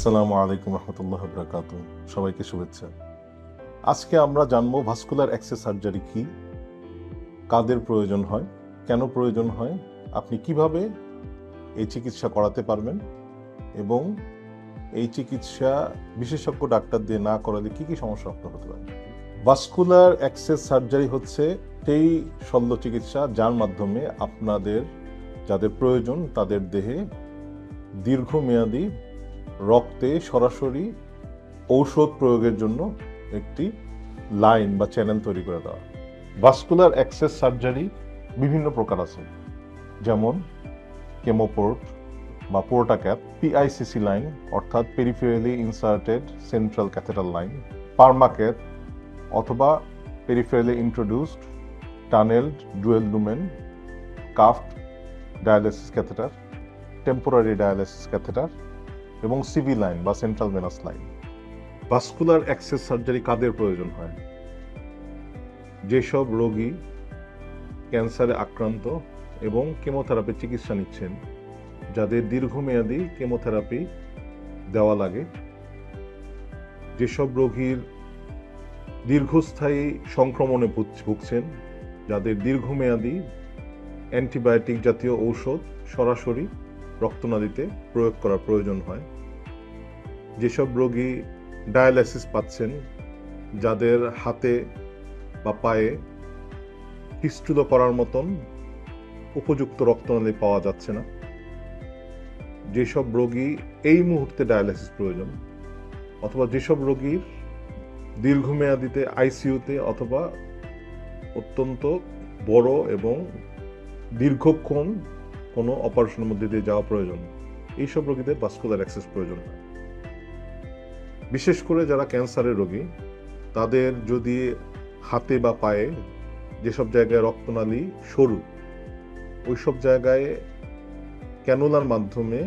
আসসালামু আলাইকুম রহমতুল্লাহ বরকাতুহ। সবাইকে শুভেচ্ছা। আজকে আমরা জানবো ভাস্কুলার অ্যাক্সেস সার্জারি কি, কাদের প্রয়োজন হয়, কেন প্রয়োজন হয়, আপনি কিভাবে এই চিকিৎসা করাতে পারবেন এবং এই চিকিৎসা বিশেষজ্ঞ ডাক্তার দিয়ে না করালে কি কি সমস্যা আপনার হতে পারে। ভাস্কুলার অ্যাক্সেস সার্জারি হচ্ছে সেই শল্য চিকিৎসা যার মাধ্যমে আপনাদের যাদের প্রয়োজন তাদের দেহে দীর্ঘমেয়াদী রক্তে সরাসরি ঔষধ প্রয়োগের জন্য একটি লাইন বা চ্যানেল তৈরি করে দেওয়া। ভাস্কুলার অ্যাক্সেস সার্জারি বিভিন্ন প্রকার আছে, যেমন কেমোপোর্ট বা পোর্টাক্যাপ, পিআইসিসি লাইন অর্থাৎ peripherally inserted central catheter line, permacath অথবা peripherally introduced tunnelled dual lumen cuffed dialysis catheter, temporary dialysis catheter এবং সিভি লাইন বা central venous line. Vascular access surgery কাদের প্রয়োজন হয়? যেসব রোগী ক্যান্সারে আক্রান্ত এবং কেমোথেরাপি চিকিৎসা নিচ্ছেন, যাদের দীর্ঘমেয়াদী কেমোথেরাপি দেওয়া লাগে, যেসব রোগীর দীর্ঘস্থায়ী সংক্রমণে ভুগছেন, যাদের দীর্ঘমেয়াদী অ্যান্টিবায়োটিক জাতীয় ঔষধ সরাসরি রক্তনালীতে প্রয়োগ করার প্রয়োজন হয়, যেসব রোগী ডায়ালাইসিস পাচ্ছেন, যাদের হাতে বা পায়ে ফিস্টুলা করার মতন উপযুক্ত রক্তনালী পাওয়া যাচ্ছে না, যেসব রোগী এই মুহূর্তে ডায়ালাইসিস প্রয়োজন, অথবা যেসব রোগীর দীর্ঘমেয়াদীতে আইসিইউতে অথবা অত্যন্ত বড় এবং দীর্ঘক্ষণ কোনো অপারেশনের মধ্যে দিয়ে যাওয়া প্রয়োজন, এইসব রোগীদের ভাস্কুলার অ্যাক্সেস প্রয়োজন হয়। বিশেষ করে যারা ক্যান্সারের রোগী, তাদের যদি হাতে বা পায়ে যেসব জায়গায় রক্তনালী সরু, ওইসব জায়গায় ক্যানুলার মাধ্যমে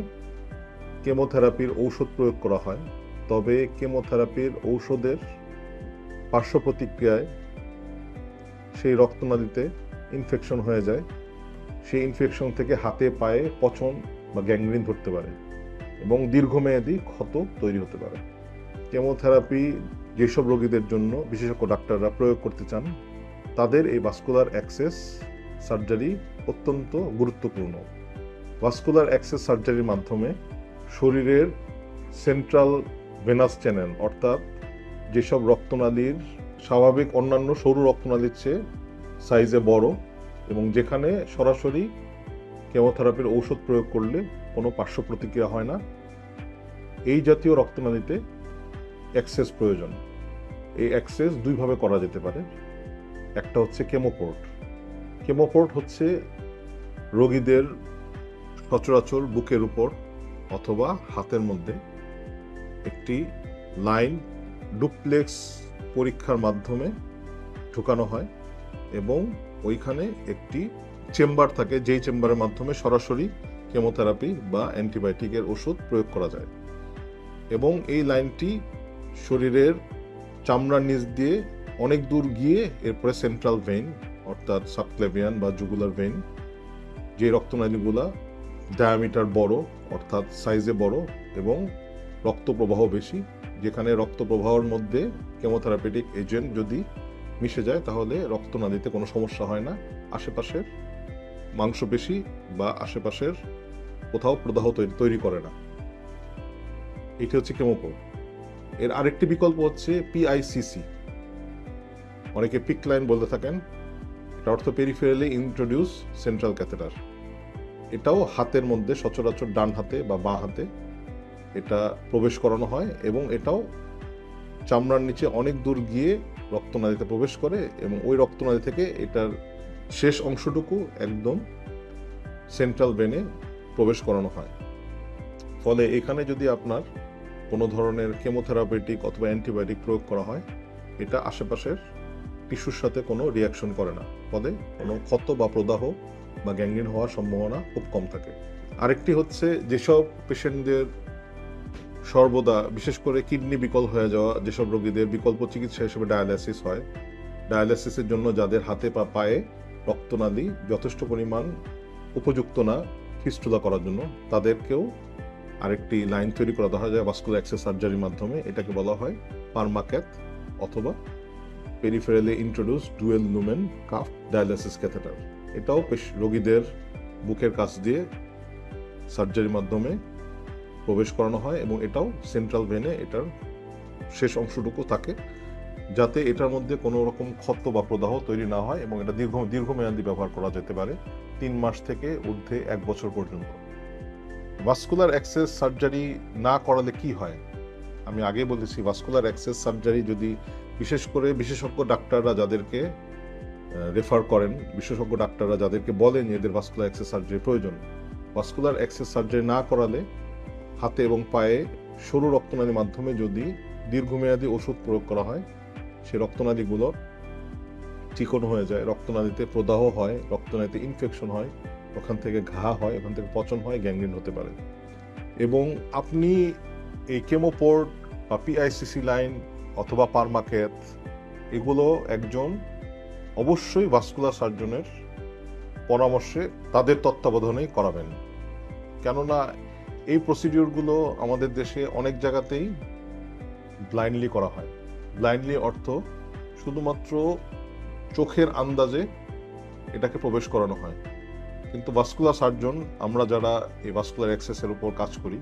কেমোথেরাপির ঔষধ প্রয়োগ করা হয়, তবে কেমোথেরাপির ঔষধের পার্শ্ব প্রতিক্রিয়ায় সেই রক্তনালীতে ইনফেকশন হয়ে যায়। সেই ইনফেকশন থেকে হাতে পায়ে পচন বা গ্যাংগ্রিন ধরতে পারে এবং দীর্ঘমেয়াদী ক্ষত তৈরি হতে পারে। কেমোথেরাপি যেসব রোগীদের জন্য বিশেষজ্ঞ ডাক্তাররা প্রয়োগ করতে চান, তাদের এই ভাস্কুলার অ্যাক্সেস সার্জারি অত্যন্ত গুরুত্বপূর্ণ। ভাস্কুলার অ্যাক্সেস সার্জারির মাধ্যমে শরীরের সেন্ট্রাল ভেনাস চ্যানেল অর্থাৎ যেসব রক্তনালীর স্বাভাবিক অন্যান্য সরু রক্তনালীর চেয়ে সাইজে বড় এবং যেখানে সরাসরি কেমোথেরাপির ঔষধ প্রয়োগ করলে কোনো পার্শ্ব প্রতিক্রিয়া হয় না, এই জাতীয় রক্তনালীতে অ্যাক্সেস প্রয়োজন। এই অ্যাক্সেস দুইভাবে করা যেতে পারে। একটা হচ্ছে কেমোপোর্ট। কেমোপোর্ট হচ্ছে রোগীদের সচরাচর বুকের উপর অথবা হাতের মধ্যে একটি লাইন ডুপ্লেক্স পরীক্ষার মাধ্যমে ঢুকানো হয় এবং ওইখানে একটি চেম্বার থাকে, যেই চেম্বারের মাধ্যমে সরাসরি কেমোথেরাপি বা অ্যান্টিবায়োটিকের ওষুধ প্রয়োগ করা যায় এবং এই লাইনটি শরীরের চামড়ার নিচ দিয়ে অনেক দূর গিয়ে এরপরে সেন্ট্রাল ভেইন অর্থাৎ সাবক্লেভিয়ান বা জুগুলার ভেইন, যে রক্তনালীগুলা ডায়ামিটার বড় অর্থাৎ সাইজে বড় এবং রক্ত প্রবাহ বেশি, যেখানে রক্ত প্রবাহের মধ্যে কেমোথেরাপিটিক এজেন্ট যদি মিশে যায় তাহলে রক্তনালীতে কোনো সমস্যা হয় না, আশেপাশের মাংসপেশি বা আশেপাশের কোথাও প্রদাহ তৈরি করে না। এটি হচ্ছে কেমোপোর্ট। এর আরেকটি বিকল্প হচ্ছে পিআইসিসি, অনেকে পিক লাইন বলতে থাকেন। এটা অর্থ পেরিফেরালি ইন্ট্রোডিউস সেন্ট্রাল ক্যাথেটার। এটাও হাতের মধ্যে সচরাচর ডান হাতে বা বাঁ হাতে এটা প্রবেশ করানো হয় এবং এটাও চামড়ার নিচে অনেক দূর গিয়ে রক্তনালীতে প্রবেশ করে এবং ওই রক্তনালী থেকে এটার শেষ অংশটুকু একদম সেন্ট্রাল ভেনে প্রবেশ করানো হয়। ফলে এখানে যদি আপনার কোনো ধরনের কেমোথেরাপিউটিক অথবা অ্যান্টিবায়োটিক প্রয়োগ করা হয়, এটা আশেপাশের টিস্যুর সাথে কোনো রিয়াকশন করে না, ফলে কোনো ক্ষত বা প্রদাহ বা গ্যাংগ্রিন হওয়ার সম্ভাবনা খুব কম থাকে। আরেকটি হচ্ছে যেসব পেশেন্টদের সর্বদা বিশেষ করে কিডনি বিকল হয়ে যাওয়া যেসব রোগীদের বিকল্প চিকিৎসা হিসেবে ডায়ালাইসিস হয়, ডায়ালাইসিসের জন্য যাদের হাতে বা পায়ে রক্তনালী যথেষ্ট পরিমাণ উপযুক্ত না ফিস্টুলা করার জন্য, তাদেরকেও আরেকটি লাইন তৈরি করা হয় যায় ভাস্কুলার অ্যাক্সেস সার্জারির মাধ্যমে। এটাকে বলা হয় পারমাক্যাথ অথবা peripherally introduce dual lumen cuff dialysis catheter. এটাও রোগীদের বুকের কাছ দিয়ে সার্জারির মাধ্যমে প্রবেশ করানো হয় এবং এটাও সেন্ট্রাল ভেনে এটার শেষ অংশটুকু থাকে, যাতে এটার মধ্যে কোনো রকম ক্ষত বা প্রদাহ তৈরি না হয় এবং এটা দীর্ঘমেয়াদী ব্যবহার করা যেতে পারে 3 মাস থেকে ঊর্ধ্বে 1 বছর পর্যন্ত। ভাস্কুলার অ্যাক্সেস সার্জারি না করালে কি হয়? আমি আগে বলেছি, ভাস্কুলার অ্যাক্সেস সার্জারি যদি বিশেষ করে বিশেষজ্ঞ ডাক্তাররা যাদেরকে রেফার করেন, বিশেষজ্ঞ ডাক্তাররা যাদেরকে বলেন এদের ভাস্কুলার অ্যাক্সেস সার্জারি প্রয়োজন, ভাস্কুলার অ্যাক্সেস সার্জারি না করালে হাতে এবং পায়ে সরু রক্তনালীর মাধ্যমে যদি দীর্ঘমেয়াদী ওষুধ প্রয়োগ করা হয়, সে রক্তনালীগুলো চিকন হয়ে যায়, রক্তনালীতে প্রদাহ হয়, রক্তনালীতে ইনফেকশন হয়, ওখান থেকে ঘা হয়, ওখান থেকে পচন হয়, গ্যাংগ্রিন হতে পারে। এবং আপনি এই কেমোপোর্ট বা পিআইসিসি লাইন অথবা পারমাক্যাথ এগুলো একজন অবশ্যই ভাস্কুলার সার্জনের পরামর্শে তাদের তত্ত্বাবধানেই করাবেন। কেননা এই প্রসিডিওরগুলো আমাদের দেশে অনেক জায়গাতেই ব্লাইন্ডলি করা হয়। ব্লাইন্ডলি অর্থ শুধুমাত্র চোখের আন্দাজে এটাকে প্রবেশ করানো হয়, কিন্তু ভাস্কুলার সার্জন, আমরা যারা এই ভাস্কুলার অ্যাক্সেসের উপর কাজ করি,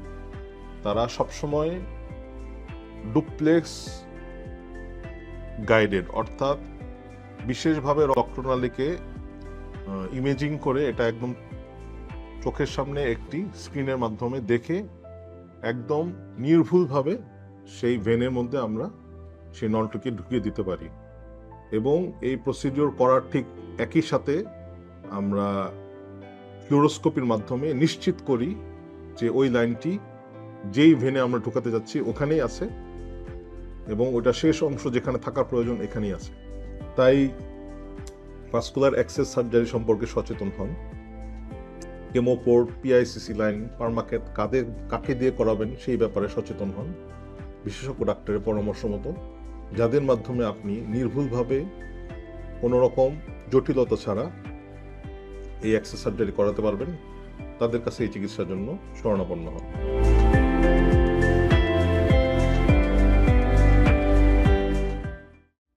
তারা সবসময় ডুপ্লেক্স গাইডেড, অর্থাৎ বিশেষভাবে রক্তনালীকে ইমেজিং করে এটা একদম চোখের সামনে একটি স্ক্রিনের মাধ্যমে দেখে একদম নির্ভুলভাবে সেই ভেনের মধ্যে আমরা সেই নলটিকে ঢুকিয়ে দিতে পারি। এবং এই প্রসিডিওর করার ঠিক একই সাথে আমরা ফ্লুরোস্কোপির মাধ্যমে নিশ্চিত করি যে ওই লাইনটি যেই ভেনে আমরা ঢুকাতে যাচ্ছি ওখানেই আছে এবং ওটা শেষ অংশ যেখানে থাকার প্রয়োজন এখানেই আছে। তাই ভাস্কুলার অ্যাক্সেস সার্জারি সম্পর্কে সচেতন হন। কেমোপোর্ট, পিআইসিসি লাইন, পারমাক্যাথ কাকে দিয়ে করাবেন সেই ব্যাপারে সচেতন হন বিশেষজ্ঞ ডাক্তারের পরামর্শ মতো, যাদের মাধ্যমে আপনি নির্ভুলভাবে কোনো রকম জটিলতা ছাড়া এই অ্যাক্সেস সার্জারি করাতে পারবেন। তাদের কাছে এই চিকিৎসার জন্য শরণাপন্ন হন।